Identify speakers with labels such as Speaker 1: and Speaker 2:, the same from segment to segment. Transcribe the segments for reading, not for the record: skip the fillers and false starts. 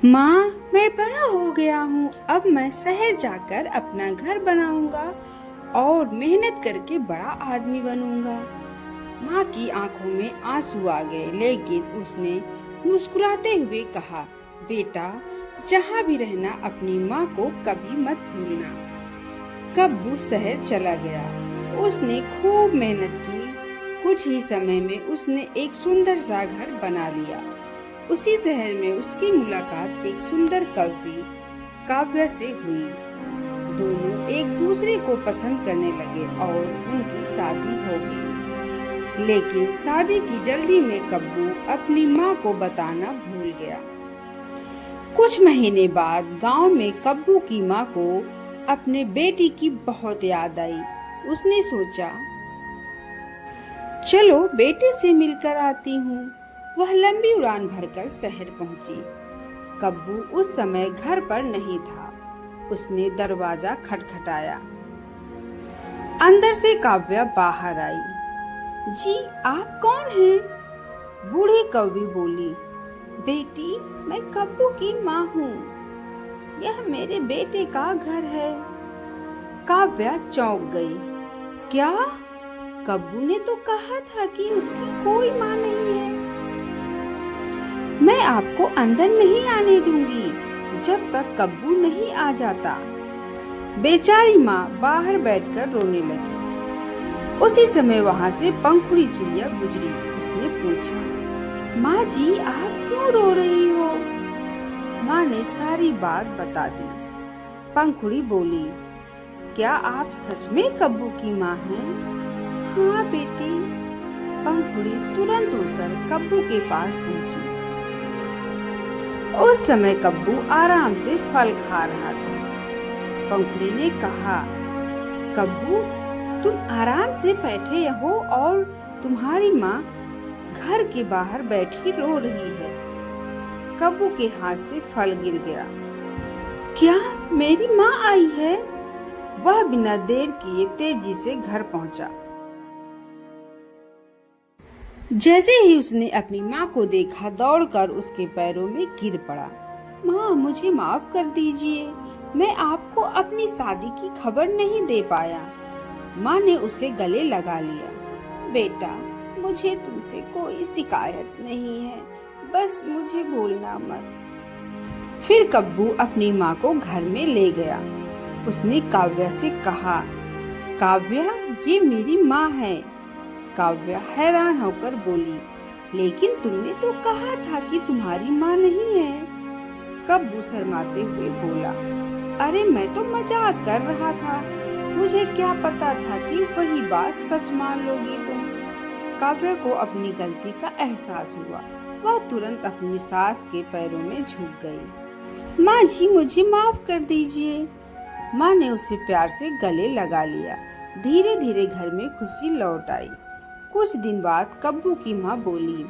Speaker 1: माँ, मैं बड़ा हो गया हूँ। अब मैं शहर जाकर अपना घर बनाऊंगा और मेहनत करके बड़ा आदमी बनूंगा। माँ की आंखों में आंसू आ गए, लेकिन उसने मुस्कुराते हुए कहा, बेटा, जहाँ भी रहना अपनी माँ को कभी मत भूलना। कब्बू शहर चला गया। उसने खूब मेहनत की। कुछ ही समय में उसने एक सुंदर सा घर बना लिया। उसी शहर में उसकी मुलाकात एक सुंदर कवि काव्या से हुई। दोनों एक दूसरे को पसंद करने लगे और उनकी शादी हो गई। लेकिन शादी की जल्दी में कब्बू अपनी माँ को बताना भूल गया। कुछ महीने बाद गांव में कब्बू की माँ को अपने बेटी की बहुत याद आई। उसने सोचा, चलो बेटे से मिलकर आती हूँ। वह लंबी उड़ान भरकर शहर पहुंची। कब्बू उस समय घर पर नहीं था। उसने दरवाजा खटखटाया। अंदर से काव्या बाहर आई। जी, आप कौन हैं? बूढ़ी कौवी बोली, बेटी, मैं कब्बू की माँ हूँ। यह मेरे बेटे का घर है। काव्या चौंक गई। क्या? कब्बू ने तो कहा था कि उसकी कोई माँ नहीं है। मैं आपको अंदर नहीं आने दूंगी जब तक कब्बू नहीं आ जाता। बेचारी माँ बाहर बैठकर रोने लगी। उसी समय वहाँ से पंखुड़ी चिड़िया गुजरी। उसने पूछा, माँ जी, आप क्यों रो रही हो? माँ ने सारी बात बता दी। पंखुड़ी बोली, क्या आप सच में कब्बू की माँ हैं? हाँ बेटी। पंखुड़ी तुरंत उड़कर कब्बू के पास पहुंची। उस समय कब्बू आराम से फल खा रहा था। पंखुड़ी ने कहा, कब्बू, तुम आराम से बैठे हो और तुम्हारी माँ घर के बाहर बैठी रो रही है। कब्बू के हाथ से फल गिर गया। क्या मेरी माँ आई है? वह बिना देर किए तेजी से घर पहुंचा। जैसे ही उसने अपनी माँ को देखा, दौड़कर उसके पैरों में गिर पड़ा। माँ, मुझे माफ कर दीजिए। मैं आपको अपनी शादी की खबर नहीं दे पाया। माँ ने उसे गले लगा लिया। बेटा, मुझे तुमसे कोई शिकायत नहीं है। बस मुझे भूलना मत। फिर कब्बू अपनी माँ को घर में ले गया। उसने काव्या से कहा, काव्या, ये मेरी माँ है। काव्या हैरान होकर बोली, लेकिन तुमने तो कहा था कि तुम्हारी माँ नहीं है। कब्बू शर्माते हुए बोला, अरे मैं तो मजाक कर रहा था। मुझे क्या पता था कि वही बात सच मान लोगी तुम। काव्या को अपनी गलती का एहसास हुआ। वह तुरंत अपनी सास के पैरों में झुक गई। माँ जी, मुझे माफ कर दीजिए। माँ ने उसे प्यार से गले लगा लिया। धीरे धीरे घर में खुशी लौट आई। कुछ दिन बाद कब्बू की माँ बोली,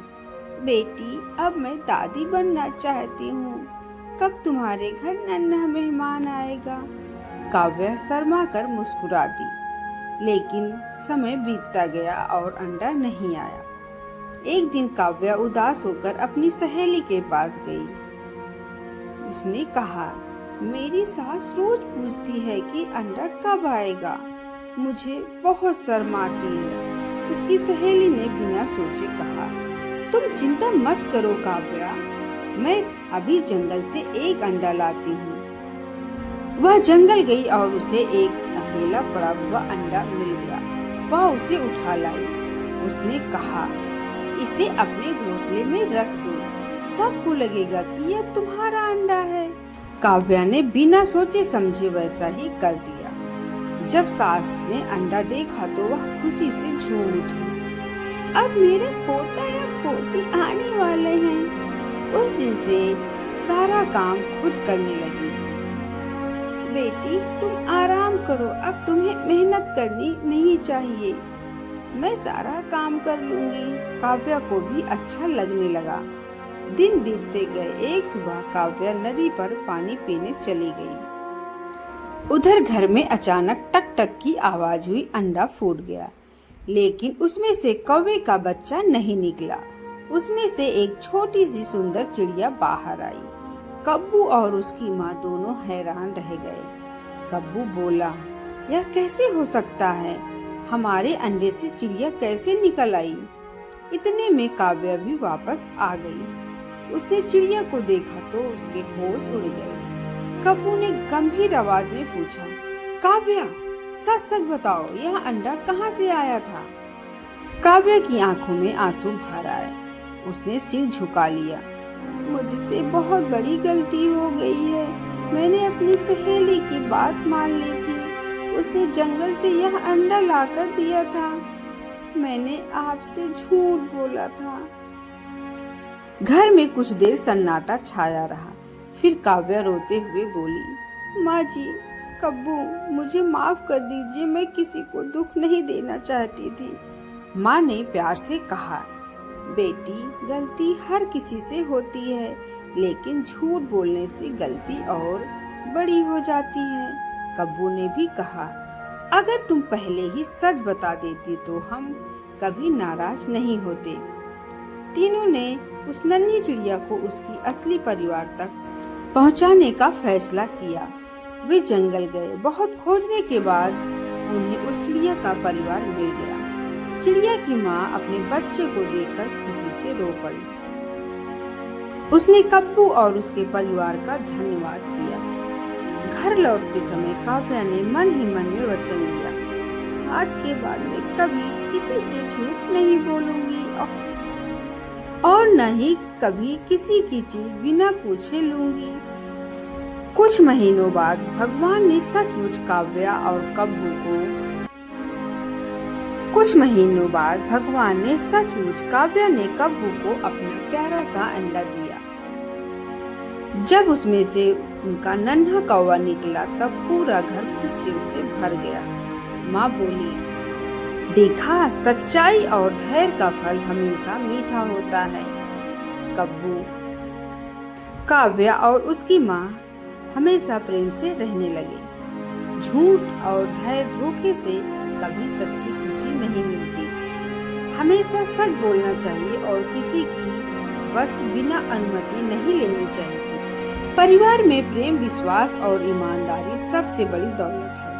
Speaker 1: बेटी, अब मैं दादी बनना चाहती हूँ। कब तुम्हारे घर नन्हा मेहमान आएगा? काव्या शर्मा कर मुस्कुरा दी। लेकिन समय बीतता गया और अंडा नहीं आया। एक दिन काव्या उदास होकर अपनी सहेली के पास गई। उसने कहा, मेरी सास रोज पूछती है कि अंडा कब आएगा। मुझे बहुत शर्म आती है। उसकी सहेली ने बिना सोचे कहा, तुम चिंता मत करो काव्या, मैं अभी जंगल से एक अंडा लाती हूँ। वह जंगल गई और उसे एक अकेला पड़ा हुआ अंडा मिल गया। वह उसे उठा लाई। उसने कहा, इसे अपने घोंसले में रख दो। सबको लगेगा कि यह तुम्हारा अंडा है। काव्या ने बिना सोचे समझे वैसा ही कर दिया। जब सास ने अंडा देखा तो वह खुशी से झूम उठी। अब मेरे पोता या पोती आने वाले हैं। उस दिन से सारा काम खुद करने लगी। बेटी, तुम आराम करो। अब तुम्हें मेहनत करनी नहीं चाहिए। मैं सारा काम कर लूंगी। काव्या को भी अच्छा लगने लगा। दिन बीतते गए। एक सुबह काव्या नदी पर पानी पीने चली गई। उधर घर में अचानक टक टक की आवाज हुई। अंडा फूट गया, लेकिन उसमें से कौवे का बच्चा नहीं निकला। उसमें से एक छोटी सी सुंदर चिड़िया बाहर आई। कब्बू और उसकी माँ दोनों हैरान रह गए। कब्बू बोला, यह कैसे हो सकता है? हमारे अंडे से चिड़िया कैसे निकल आई? इतने में काव्या भी वापस आ गई। उसने चिड़िया को देखा तो उसके होश उड़ गए। कब्बू ने गंभीर आवाज में पूछा, काव्या, सच सच बताओ, यह अंडा कहाँ से आया था? काव्या की आंखों में आंसू भर आए। उसने सिर झुका लिया। मुझसे बहुत बड़ी गलती हो गई है। मैंने अपनी सहेली की बात मान ली थी। उसने जंगल से यह अंडा लाकर दिया था। मैंने आपसे झूठ बोला था। घर में कुछ देर सन्नाटा छाया रहा। फिर काव्या रोते हुए बोली, माँ जी, कब्बू, मुझे माफ कर दीजिए। मैं किसी को दुख नहीं देना चाहती थी। माँ ने प्यार से कहा, बेटी, गलती हर किसी से होती है, लेकिन झूठ बोलने से गलती और बड़ी हो जाती है। कब्बू ने भी कहा, अगर तुम पहले ही सच बता देती तो हम कभी नाराज नहीं होते। तीनों ने उस नन्ही चिड़िया को उसकी असली परिवार तक पहुंचाने का फैसला किया। वे जंगल गए। बहुत खोजने के बाद उन्हें उस चिड़िया का परिवार मिल गया। चिड़िया की माँ अपने बच्चे को देखकर खुशी से रो पड़ी। उसने कब्बू और उसके परिवार का धन्यवाद किया। घर लौटते समय काव्या ने मन ही मन में वचन लिया, आज के बाद मैं कभी किसी से झूठ नहीं बोलूंगी और न ही कभी किसी की चीज बिना पूछे लूंगी। कुछ महीनों बाद भगवान ने सचमुच काव्या और कब्बू को अपना प्यारा सा अंडा दिया। जब उसमें से उनका नन्हा कौवा निकला तब पूरा घर खुशियों से भर गया। माँ बोली, देखा, सच्चाई और धैर्य का फल हमेशा मीठा होता है। कब्बू, काव्या और उसकी माँ हमेशा प्रेम से रहने लगे। झूठ और धैर्य धोखे से कभी सच्ची खुशी नहीं मिलती। हमेशा सच बोलना चाहिए और किसी की वस्तु बिना अनुमति नहीं लेनी चाहिए। परिवार में प्रेम, विश्वास और ईमानदारी सबसे बड़ी दौलत है।